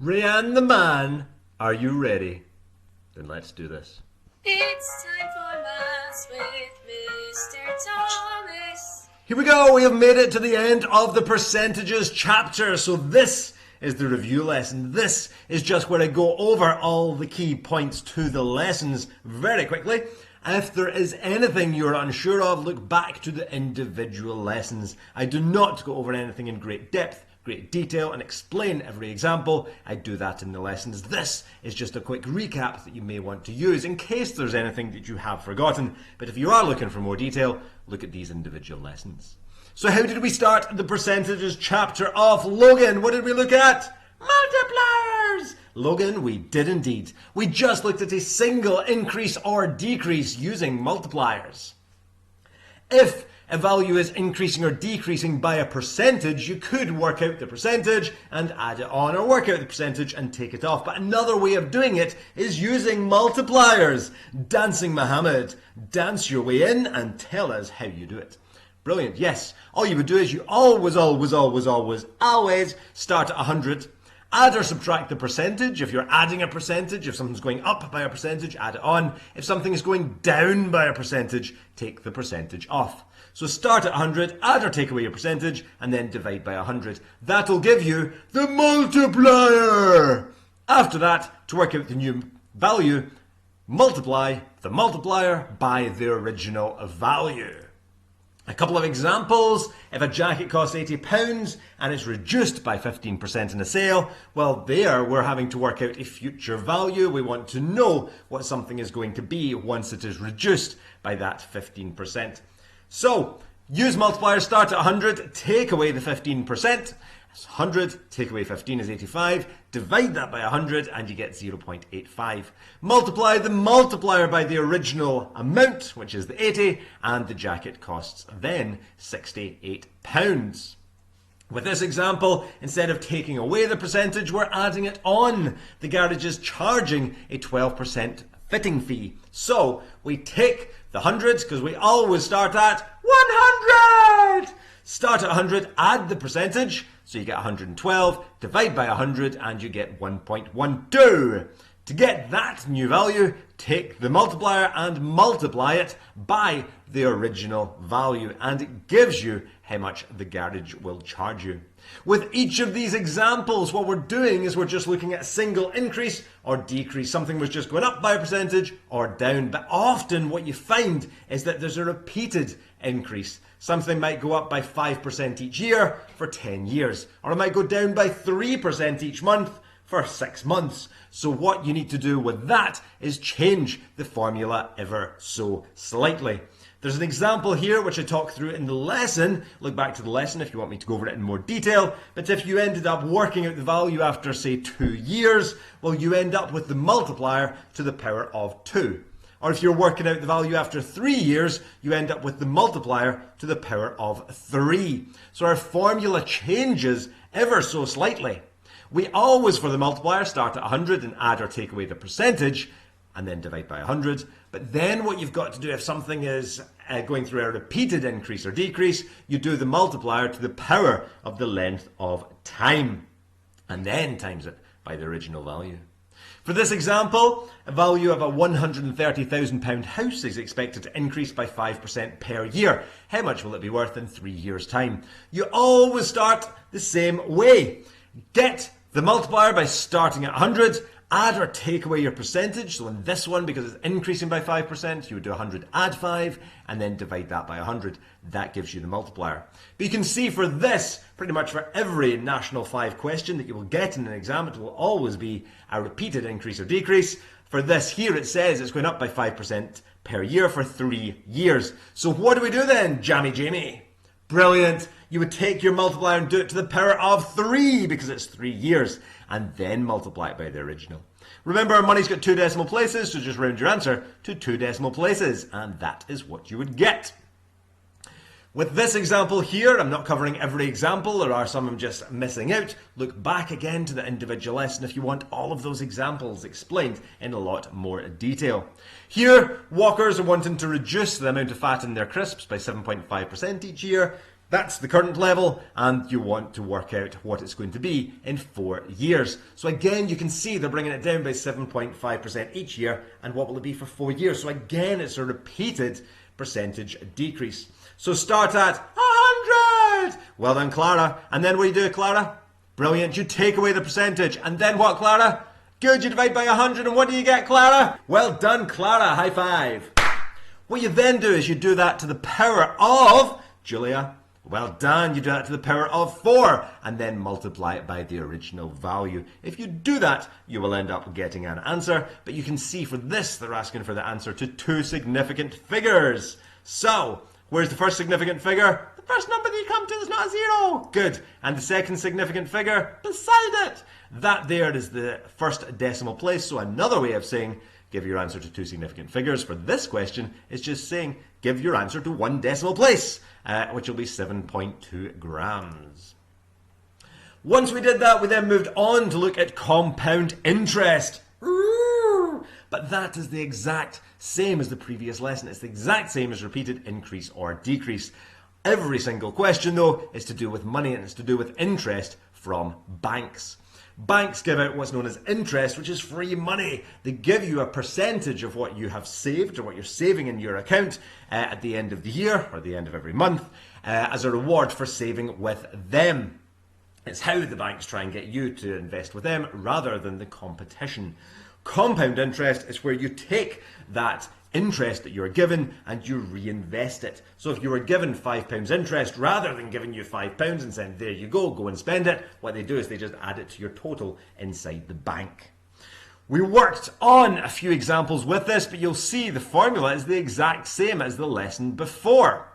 Rianne the man, are you ready? Then let's do this. It's time for Maths with Mr. Thomas. Here we go, we have made it to the end of the percentages chapter. So this is the review lesson. This is just where I go over all the key points to the lessons very quickly. If there is anything you're unsure of, look back to the individual lessons. I do not go over anything in great depth, great detail, and explain every example. I do that in the lessons. This is just a quick recap that you may want to use in case there's anything that you have forgotten. But if you are looking for more detail, look at these individual lessons. So how did we start the percentages chapter off? Logan, what did we look at? Multipliers! Logan, we did indeed. We just looked at a single increase or decrease using multipliers. If a value is increasing or decreasing by a percentage, you could work out the percentage and add it on, or work out the percentage and take it off. But another way of doing it is using multipliers. Dancing Mohammed, dance your way in and tell us how you do it. Brilliant, yes. All you would do is you always start at 100. Add or subtract the percentage. If you're adding a percentage, if something's going up by a percentage, add it on. If something is going down by a percentage, take the percentage off. So start at 100, add or take away your percentage, and then divide by 100. That'll give you the multiplier. After that, to work out the new value, multiply the multiplier by the original value. A couple of examples. If a jacket costs £80 and it's reduced by 15% in a sale, well, there we're having to work out a future value. We want to know what something is going to be once it is reduced by that 15%. So, use multiplier, start at 100, take away the 15%. 100, take away 15 is 85, divide that by 100 and you get 0.85. Multiply the multiplier by the original amount, which is the 80, and the jacket costs then £68. With this example, instead of taking away the percentage, we're adding it on. The garage is charging a 12% fitting fee. So we take the hundreds, because we always start at 100! Start at 100, add the percentage, so you get 112, divide by 100, and you get 1.12. To get that new value, take the multiplier and multiply it by the original value, and it gives you how much the garage will charge you. With each of these examples, what we're doing is we're just looking at a single increase or decrease. Something was just going up by a percentage or down, but often what you find is that there's a repeated increase. Something might go up by 5% each year for 10 years, or it might go down by 3% each month for 6 months. So what you need to do with that is change the formula ever so slightly. There's an example here which I talk through in the lesson. Look back to the lesson if you want me to go over it in more detail. But if you ended up working out the value after, say, 2 years, well, you end up with the multiplier to the power of 2. Or if you're working out the value after 3 years, you end up with the multiplier to the power of 3. So our formula changes ever so slightly. We always, for the multiplier, start at 100 and add or take away the percentage, and then divide by 100. But then what you've got to do if something is going through a repeated increase or decrease, you do the multiplier to the power of the length of time, and then times it by the original value. For this example, a value of a £130,000 house is expected to increase by 5% per year. How much will it be worth in 3 years' time? You always start the same way. Get the multiplier by starting at 100, add or take away your percentage. So in this one, because it's increasing by 5%, you would do 100 add 5 and then divide that by 100. That gives you the multiplier. But you can see for this, pretty much for every National 5 question that you will get in an exam, it will always be a repeated increase or decrease. For this here, it says it's going up by 5% per year for 3 years. So what do we do then, Jammy Jamie? Brilliant. You would take your multiplier and do it to the power of 3 because it's 3 years, and then multiply it by the original. Remember, our money's got 2 decimal places, so just round your answer to 2 decimal places, and that is what you would get. With this example here, I'm not covering every example. There are some I'm just missing out. Look back again to the individual lesson if you want all of those examples explained in a lot more detail. Here, Walkers are wanting to reduce the amount of fat in their crisps by 7.5% each year. That's the current level, and you want to work out what it's going to be in 4 years. So again, you can see they're bringing it down by 7.5% each year, and what will it be for 4 years? So again, it's a repeated percentage decrease. So start at 100! Well done, Clara. And then what do you do, Clara? Brilliant. You take away the percentage. And then what, Clara? Good, you divide by 100, and what do you get, Clara? Well done, Clara. High five. What you then do is you do that to the power of, Julia, well done, you do that to the power of 4, and then multiply it by the original value. If you do that, you will end up getting an answer, but you can see for this, they're asking for the answer to 2 significant figures. So, where's the first significant figure? The first number that you come to is not a 0. Good. And the second significant figure beside it. That there is the first decimal place. So another way of saying give your answer to 2 significant figures for this question is just saying give your answer to 1 decimal place, which will be 7.2 grams. Once we did that, we then moved on to look at compound interest. But that is the exact same as the previous lesson. It's the exact same as repeated increase or decrease. Every single question, though, is to do with money, and it's to do with interest from banks. Banks give out what's known as interest, which is free money. They give you a percentage of what you have saved or what you're saving in your account at the end of the year or the end of every month as a reward for saving with them. It's how the banks try and get you to invest with them rather than the competition. Compound interest is where you take that interest that you're given and you reinvest it. So if you were given £5 interest, rather than giving you £5 and saying, there you go and spend it, what they do is they just add it to your total inside the bank. We worked on a few examples with this, but you'll see the formula is the exact same as the lesson before.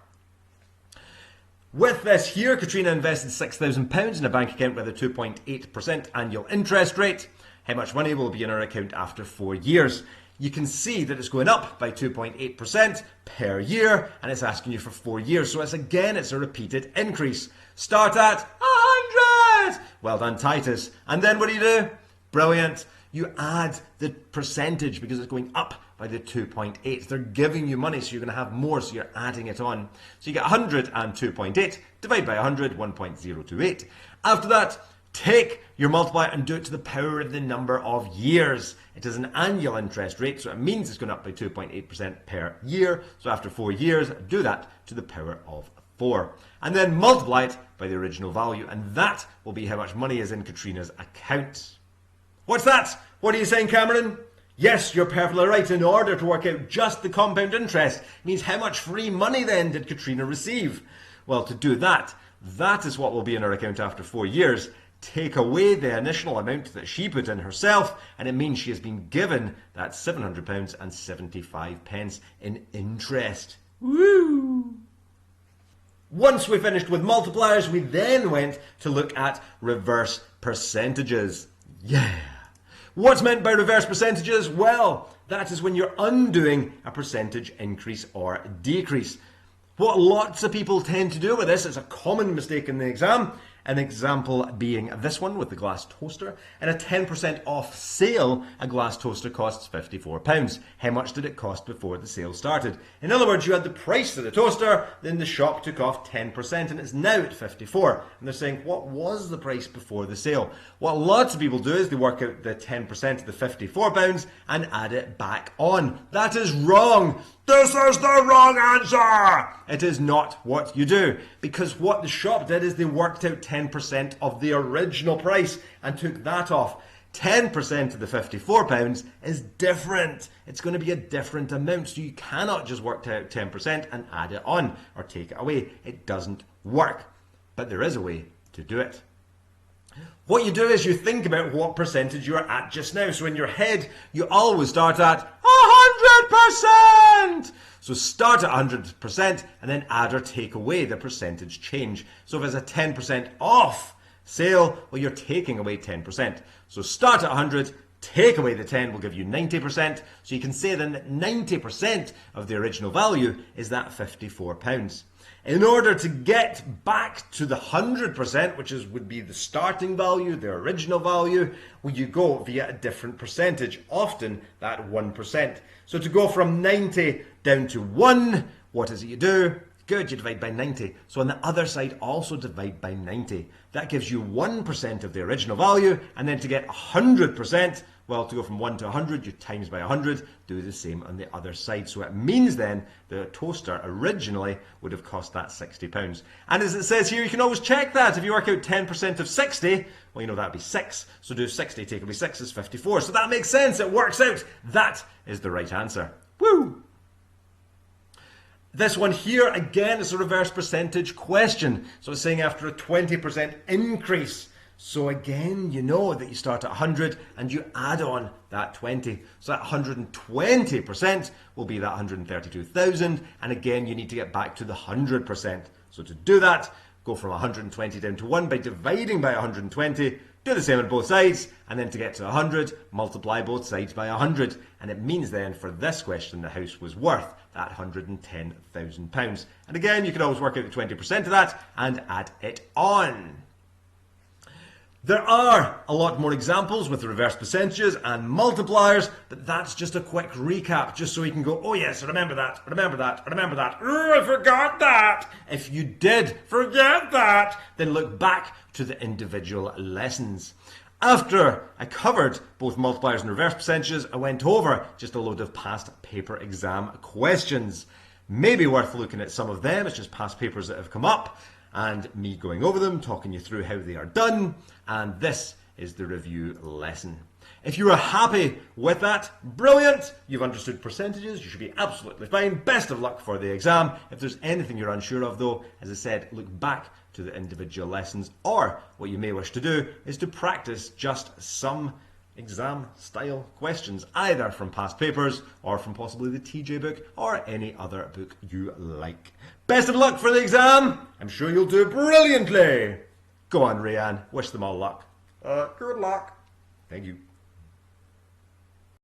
With this here, Katrina invested £6,000 in a bank account with a 2.8% annual interest rate. How much money will be in her account after 4 years? You can see that it's going up by 2.8% per year, and it's asking you for 4 years. So it's a repeated increase. Start at 100! Well done, Titus. And then what do? Brilliant. You add the percentage because it's going up by the 2.8. They're giving you money, so you're going to have more, so you're adding it on. So you get 100 and 2.8. Divide by 100, 1.028. After that, take your multiplier and do it to the power of the number of years. It is an annual interest rate, so it means it's going up by 2.8% per year. So after 4 years, do that to the power of 4. And then multiply it by the original value, and that will be how much money is in Katrina's account. What's that? What are you saying, Cameron? Yes, you're perfectly right. In order to work out just the compound interest, means how much free money then did Katrina receive? Well, to do that, that is what will be in her account after 4 years. Take away the initial amount that she put in herself, and it means she has been given that £700 and 75 pence in interest. Woo! Once we finished with multipliers, we then went to look at reverse percentages. Yeah! What's meant by reverse percentages? Well, that is when you're undoing a percentage increase or decrease. What lots of people tend to do with this, it's a common mistake in the exam. An example being this one with the glass toaster. In a 10% off sale, a glass toaster costs £54. How much did it cost before the sale started? In other words, you had the price of the toaster, then the shop took off 10%, and it's now at 54. And they're saying, what was the price before the sale? What lots of people do is they work out the 10% of the £54 and add it back on. That is wrong. This is the wrong answer! It is not what you do, because what the shop did is they worked out 10% of the original price and took that off. 10% of the £54 is different. It's going to be a different amount, so you cannot just work out 10% and add it on or take it away. It doesn't work, but there is a way to do it. What you do is you think about what percentage you're at just now. So in your head, you always start at 100%. So start at 100% and then add or take away the percentage change. So if it's a 10% off sale, well, you're taking away 10%. So start at 100, take away the 10 will give you 90%. So you can say then that 90% of the original value is that £54. In order to get back to the 100%, which would be the starting value, the original value, well, you go via a different percentage, often that 1%. So to go from 90 down to 1, what is it you do? Good, you divide by 90. So on the other side, also divide by 90. That gives you 1% of the original value, and then to get 100%, well, to go from 1 to 100, you times by 100, do the same on the other side. So it means then the toaster originally would have cost that £60. And as it says here, you can always check that. If you work out 10% of 60, well, you know that'd be 6. So do 60 take away 6 is 54. So that makes sense. It works out. That is the right answer. Woo! This one here, again, is a reverse percentage question. So it's saying after a 20% increase. So again, you know that you start at 100 and you add on that 20. So that 120% will be that 132,000. And again, you need to get back to the 100%. So to do that, go from 120 down to 1 by dividing by 120. Do the same on both sides, and then to get to 100, multiply both sides by 100. And it means then, for this question, the house was worth that £110,000. And again, you can always work out the 20% of that and add it on. There are a lot more examples with the reverse percentages and multipliers, but that's just a quick recap, just so you can go, oh yes, I remember that, I remember that, I remember that, oh, I forgot that. If you did forget that, then look back to the individual lessons. After I covered both multipliers and reverse percentages, I went over just a load of past paper exam questions. Maybe worth looking at some of them, it's just past papers that have come up, and me going over them, talking you through how they are done, and this is the review lesson. If you are happy with that, brilliant! You've understood percentages, you should be absolutely fine. Best of luck for the exam. If there's anything you're unsure of though, as I said, look back to the individual lessons, or what you may wish to do is to practice just some exam style questions, either from past papers or from possibly the TJ book or any other book you like. Best of luck for the exam. I'm sure you'll do brilliantly. Go on, Rayanne. Wish them all luck. Good luck. Thank you.